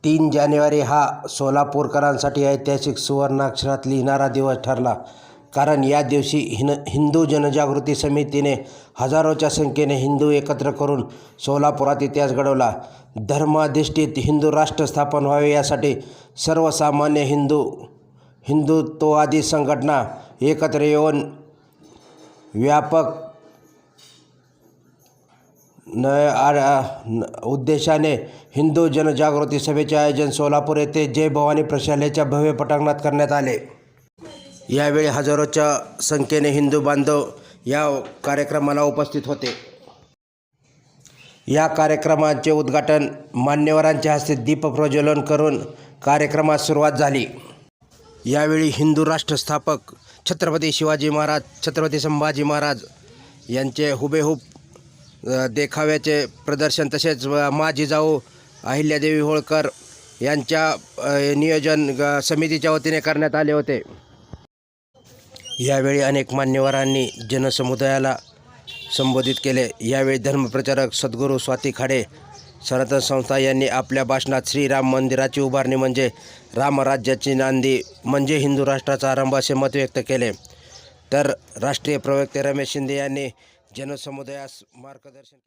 3 जानेवारी हा सोलापूरकरांसाठी ऐतिहासिक सुवर्णाक्षरात लिहिणारा दिवस ठरला. कारण या दिवशी हिंदू जनजागृती समितीने हजारोच्या संख्येने हिंदू एकत्र करून सोलापुरात इतिहास घडवला. धर्माधिष्ठित हिंदू राष्ट्र स्थापन व्हावे यासाठी सर्वसामान्य हिंदुत्ववादी संघटना एकत्र येऊन व्यापक उद्देशाने हिंदू जनजागृती सभेचे आयोजन सोलापूर येथे जय भवानी प्रशालेच्या भव्य पटांगणात करण्यात आले. यावेळी हजारोच्या संख्येने हिंदू बांधव या कार्यक्रमाला उपस्थित होते. या कार्यक्रमाचे उद्घाटन मान्यवरांच्या हस्ते दीप प्रज्वलन करून कार्यक्रमास सुरुवात झाली. यावेळी हिंदू राष्ट्र स्थापक छत्रपती शिवाजी महाराज, छत्रपती संभाजी महाराज यांचे हुबेहूब देखाव्याचे प्रदर्शन तसेच माँ जिजाऊ अहिल्यादेवी होळकर यांच्या नियोजन समितीच्या वतीने करण्यात आले होते. यावेळी अनेक मान्यवरांनी जनसमुदायाला संबोधित केले. यावेळी धर्मप्रचारक सद्गुरू स्वाती खाडे सनातन संस्था यांनी आपल्या भाषणात श्रीराम मंदिराची उभारणी म्हणजे रामराज्याची नांदी म्हणजे हिंदू राष्ट्राचा आरंभ असे मत व्यक्त केले. तर राष्ट्रीय प्रवक्ते रमेश शिंदे यांनी जनसमुदायास मार्गदर्शन